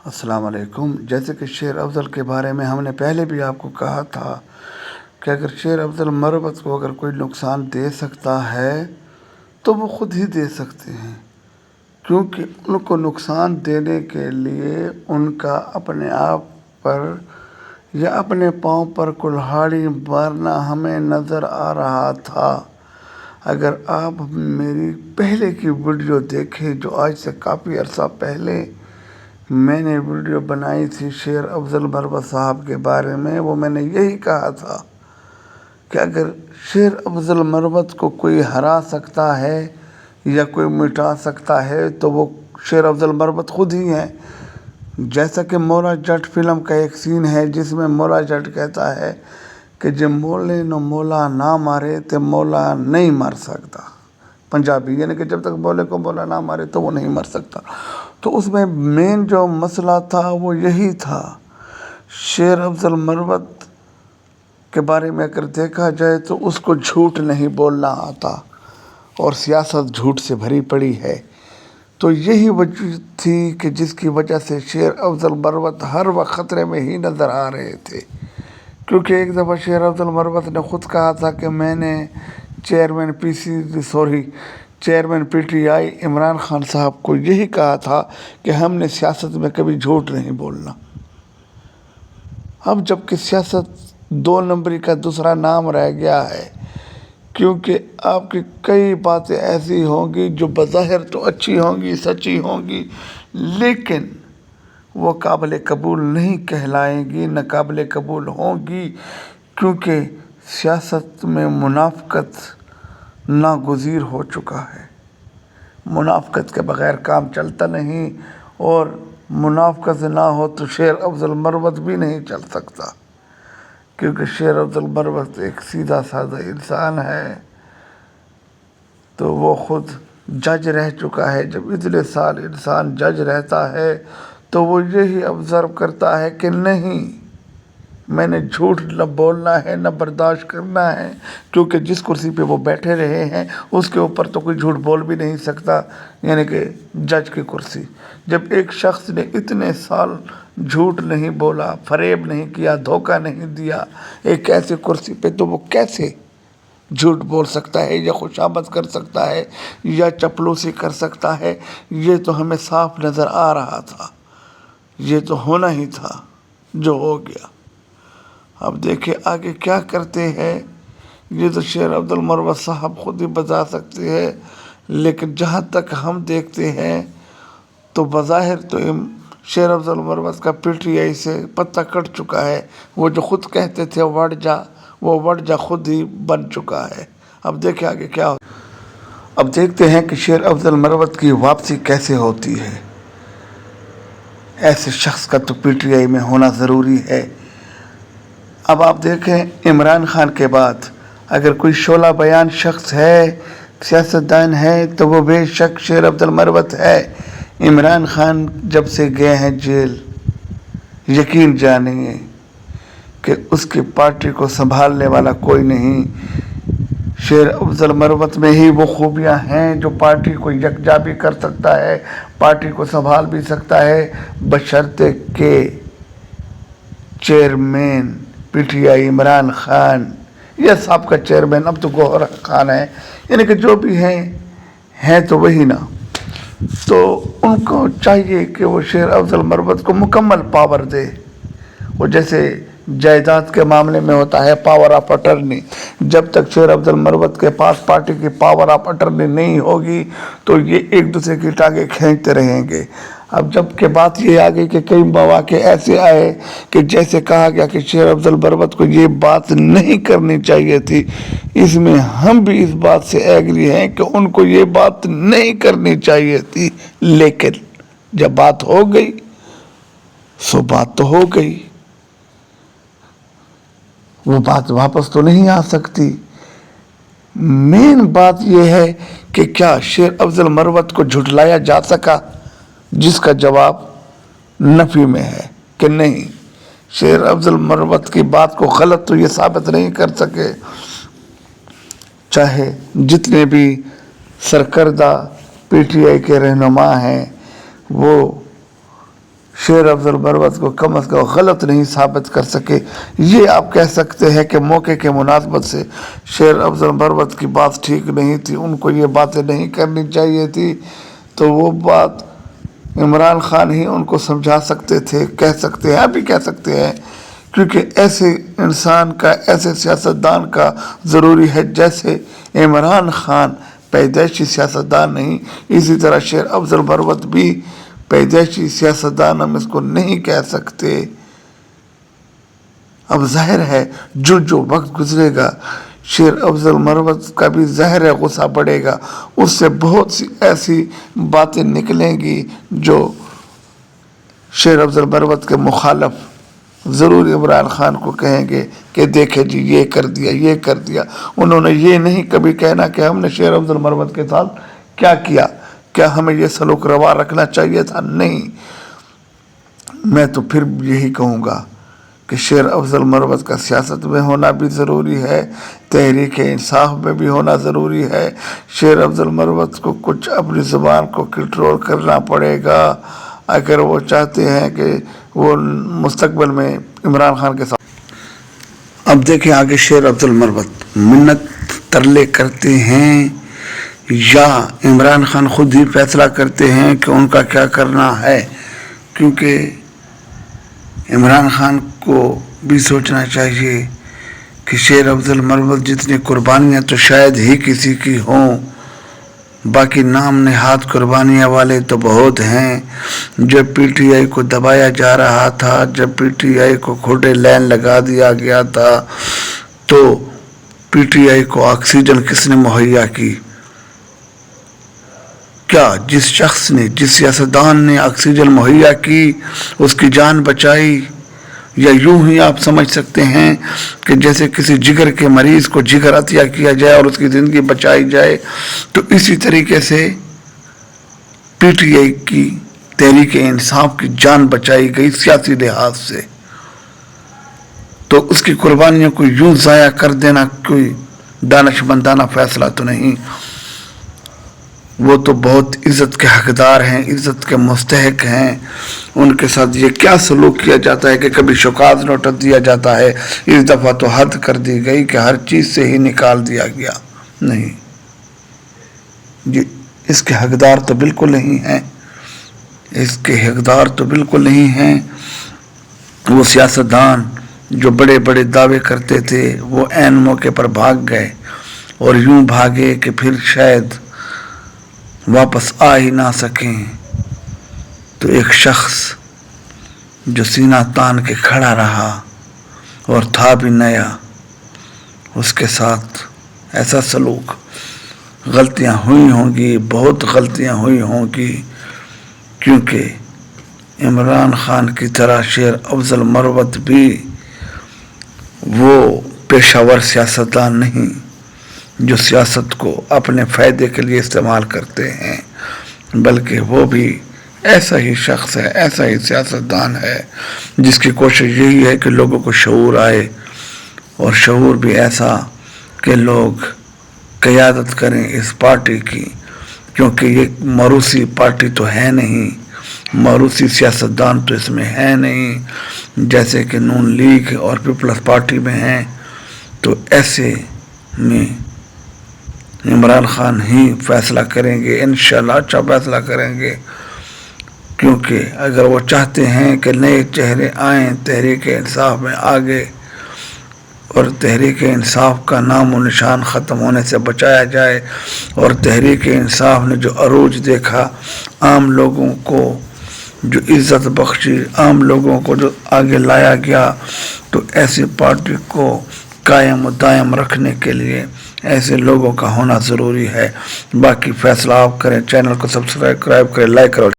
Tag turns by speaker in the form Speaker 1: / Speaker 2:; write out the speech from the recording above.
Speaker 1: السلام علیکم۔ جیسے کہ شیر افضل کے بارے میں ہم نے پہلے بھی آپ کو کہا تھا کہ اگر شیر افضل مروت کو اگر کوئی نقصان دے سکتا ہے تو وہ خود ہی دے سکتے ہیں، کیونکہ ان کو نقصان دینے کے لیے ان کا اپنے آپ پر یا اپنے پاؤں پر کلہاڑی مارنا ہمیں نظر آ رہا تھا۔ اگر آپ میری پہلے کی ویڈیو دیکھیں جو آج سے کافی عرصہ پہلے میں نے ویڈیو بنائی تھی شیر افضل مروت صاحب کے بارے میں، وہ میں نے یہی کہا تھا کہ اگر شیر افضل مروت کو کوئی ہرا سکتا ہے یا کوئی مٹا سکتا ہے تو وہ شیر افضل مروت خود ہی ہیں۔ جیسا کہ مولا جٹ فلم کا ایک سین ہے جس میں مولا جٹ کہتا ہے کہ جب مولے نو مولا نہ مارے تو مولا نہیں مر سکتا، پنجابی، یعنی کہ جب تک مولے کو مولا نہ مارے تو وہ نہیں مر سکتا۔ تو اس میں مین جو مسئلہ تھا وہ یہی تھا۔ شیر افضل مروت کے بارے میں اگر دیکھا جائے تو اس کو جھوٹ نہیں بولنا آتا اور سیاست جھوٹ سے بھری پڑی ہے۔ تو یہی وجہ تھی کہ جس کی وجہ سے شیر افضل مروت ہر وقت خطرے میں ہی نظر آ رہے تھے، کیونکہ ایک دفعہ شیر افضل مروت نے خود کہا تھا کہ میں نے chairman P T I Imran Khan صاحب کو یہی کہا تھا کہ ہم نے سیاست میں کبھی جھوٹ نہیں بولنا۔ اب جب کہ سیاست 2 نمبری کا دوسرا نام رہ گیا ہے، کیونکہ آپ کی کئی باتیں ایسی ہوں گی جو بظاہر تو اچھی ہوں گی، سچی ہوں گی، لیکن وہ قابل قبول نہیں کہلائیں گی، نہ قابل قبول ہوں گی، کیونکہ سیاست میں منافقت ناگزیر ہو چکا ہے۔ منافقت کے بغیر کام چلتا نہیں، اور منافقت نہ ہو تو شیر افضل مروت بھی نہیں چل سکتا، کیونکہ شیر افضل مروت ایک سیدھا سادہ انسان ہے۔ تو وہ خود جج رہ چکا ہے۔ جب اتنے سال انسان جج رہتا ہے تو وہ یہی آبزرو کرتا ہے کہ نہیں، میں نے جھوٹ نہ بولنا ہے نہ برداشت کرنا ہے، کیونکہ جس کرسی پہ وہ بیٹھے رہے ہیں اس کے اوپر تو کوئی جھوٹ بول بھی نہیں سکتا، یعنی کہ جج کی کرسی۔ جب ایک شخص نے اتنے سال جھوٹ نہیں بولا، فریب نہیں کیا، دھوکہ نہیں دیا ایک ایسی کرسی پہ، تو وہ کیسے جھوٹ بول سکتا ہے یا خوشامد کر سکتا ہے یا چپلوسی کر سکتا ہے؟ یہ تو ہمیں صاف نظر آ رہا تھا، یہ تو ہونا ہی تھا جو ہو گیا۔ اب دیکھیں آگے کیا کرتے ہیں، یہ تو شیر افضل مروت صاحب خود ہی بتا سکتے ہیں، لیکن جہاں تک ہم دیکھتے ہیں تو بظاہر تو شیر افضل مروت کا پی ٹی آئی سے پتہ کٹ چکا ہے۔ وہ جو خود کہتے تھے وڑ جا، وہ وڑ جا خود ہی بن چکا ہے۔ اب دیکھیں آگے کیا ہوتا ہے۔ اب دیکھتے ہیں کہ شیر افضل مروت کی واپسی کیسے ہوتی ہے۔ ایسے شخص کا تو پی ٹی آئی میں ہونا ضروری ہے۔ اب آپ دیکھیں عمران خان کے بعد اگر کوئی شعلہ بیان شخص ہے، سیاستدان ہے، تو وہ بے شک شیر افضل مروت ہے۔ عمران خان جب سے گئے ہیں جیل، یقین جانیے کہ اس کی پارٹی کو سنبھالنے والا کوئی نہیں۔ شیر افضل مروت میں ہی وہ خوبیاں ہیں جو پارٹی کو یکجا بھی کر سکتا ہے، پارٹی کو سنبھال بھی سکتا ہے، بشرطے کہ chairman P T I Imran Khan یا سابقہ چیئرمین اب تو گوہر خان ہے، یعنی کہ جو بھی ہیں تو وہی نا، تو ان کو چاہیے کہ وہ شیر افضل مروت کو مکمل پاور دے۔ وہ جیسے جائیداد کے معاملے میں ہوتا ہے پاور آف اٹرنی، جب تک شیر افضل مروت کے پاس پارٹی کی پاور آف اٹرنی نہیں ہوگی تو یہ ایک دوسرے کی ٹانگیں کھینچتے رہیں گے۔ اب جب کہ بات یہ آ گئی کہ کئی مواقع ایسے آئے کہ جیسے کہا گیا کہ شیر افضل مروت کو یہ بات نہیں کرنی چاہیے تھی، اس میں ہم بھی اس بات سے ایگری ہیں کہ ان کو یہ بات نہیں کرنی چاہیے تھی، لیکن جب بات ہو گئی سو بات تو ہو گئی، وہ بات واپس تو نہیں آ سکتی۔ مین بات یہ ہے کہ کیا شیر افضل مروت کو جھٹلایا جا سکا، جس کا جواب نفی میں ہے کہ نہیں، شیر افضل مروت کی بات کو غلط تو یہ ثابت نہیں کر سکے، چاہے جتنے بھی سرکردہ پی ٹی آئی کے رہنما ہیں وہ شیر افضل مروت کو کم از کم غلط نہیں ثابت کر سکے. یہ آپ کہہ سکتے ہیں کہ موقع کے مناسبت سے شیر افضل مروت کی بات ٹھیک نہیں تھی, ان کو یہ باتیں نہیں کرنی چاہیے تھی, تو وہ بات عمران خان ہی ان کو سمجھا سکتے تھے, کہہ سکتے ہیں, ابھی کہہ سکتے ہیں, کیونکہ ایسے انسان کا, ایسے سیاستدان کا ضروری ہے جیسے عمران خان پیدائشی سیاستدان نہیں, اسی طرح شیر افضل مروت بھی پیدائشی سیاستدان ہم اس کو نہیں کہہ سکتے. اب ظاہر ہے جو وقت گزرے گا شیر افضل مروت کا بھی ظاہر ہے غصہ بڑھے گا, اس سے بہت سی ایسی باتیں نکلیں گی جو شیر افضل مروت کے مخالف ضرور عمران خان کو کہیں گے کہ دیکھے جی یہ کر دیا, یہ کر دیا. انہوں نے یہ نہیں کبھی کہنا کہ ہم نے شیر افضل مروت کے ساتھ کیا کیا, کیا ہمیں یہ سلوک روا رکھنا چاہیے تھا, نہیں. میں تو پھر یہی کہوں گا کہ شیر افضل مروت کا سیاست میں ہونا بھی ضروری ہے, تحریک انصاف میں بھی ہونا ضروری ہے. شیر افضل مروت کو کچھ اپنی زبان کو کنٹرول کرنا پڑے گا اگر وہ چاہتے ہیں کہ وہ مستقبل میں عمران خان کے ساتھ. اب دیکھیں آگے شیر افضل مروت منت ترلے کرتے ہیں یا عمران خان خود ہی فیصلہ کرتے ہیں کہ ان کا کیا کرنا ہے, کیونکہ عمران خان کو بھی سوچنا چاہیے کہ شیر افضل مروت جتنی قربانیاں تو شاید ہی کسی کی ہوں, باقی نام نہاد قربانیاں والے تو بہت ہیں. جب پی ٹی آئی کو دبایا جا رہا تھا, جب پی ٹی آئی کو کھوٹے لائن لگا دیا گیا تھا, تو پی ٹی آئی کو آکسیجن کس نے مہیا کی؟ کیا جس شخص نے, جس سیاستدان نے آکسیجن مہیا کی اس کی جان بچائی؟ یا یوں ہی آپ سمجھ سکتے ہیں کہ جیسے کسی جگر کے مریض کو جگر عطیہ کیا جائے اور اس کی زندگی بچائی جائے, تو اسی طریقے سے پی ٹی آئی کی تحریک انصاف کی جان بچائی گئی سیاسی لحاظ سے. تو اس کی قربانیوں کو یوں ضائع کر دینا کوئی دانشمندانہ فیصلہ تو نہیں. وہ تو بہت عزت کے حقدار ہیں, عزت کے مستحق ہیں. ان کے ساتھ یہ کیا سلوک کیا جاتا ہے کہ کبھی شوکاز نوٹس دیا جاتا ہے, اس دفعہ تو حد کر دی گئی کہ ہر چیز سے ہی نکال دیا گیا. نہیں, یہ اس کے حقدار تو بالکل نہیں ہیں, اس کے حقدار تو بالکل نہیں ہیں. وہ سیاستدان جو بڑے بڑے دعوے کرتے تھے وہ عین موقع پر بھاگ گئے, اور یوں بھاگے کہ پھر شاید واپس آ ہی نہ سکیں. تو ایک شخص جو سینہ تان کے کھڑا رہا اور تھا بھی نیا, اس کے ساتھ ایسا سلوک, غلطیاں ہوئی ہوں گی, بہت غلطیاں ہوئی ہوں گی, کیونکہ عمران خان کی طرح شیر افضل مروت بھی وہ پیشہ ور سیاستدان نہیں جو سیاست کو اپنے فائدے کے لیے استعمال کرتے ہیں, بلکہ وہ بھی ایسا ہی شخص ہے, ایسا ہی سیاستدان ہے جس کی کوشش یہی ہے کہ لوگوں کو شعور آئے, اور شعور بھی ایسا کہ لوگ قیادت کریں اس پارٹی کی, کیونکہ یہ موروثی پارٹی تو ہے نہیں, موروثی سیاستدان تو اس میں ہے نہیں جیسے کہ نون لیگ اور پیپلز پارٹی میں ہیں. تو ایسے میں عمران خان ہی فیصلہ کریں گے, انشاءاللہ اچھا فیصلہ کریں گے, کیونکہ اگر وہ چاہتے ہیں کہ نئے چہرے آئیں تحریک انصاف میں آگے, اور تحریک انصاف کا نام و نشان ختم ہونے سے بچایا جائے, اور تحریک انصاف نے جو عروج دیکھا, عام لوگوں کو جو عزت بخشی, عام لوگوں کو جو آگے لایا گیا, تو ایسی پارٹی کو قائم و دائم رکھنے کے لیے ایسے لوگوں کا ہونا ضروری ہے. باقی فیصلہ آپ کریں. چینل کو سبسکرائب کریں, لائک کرو.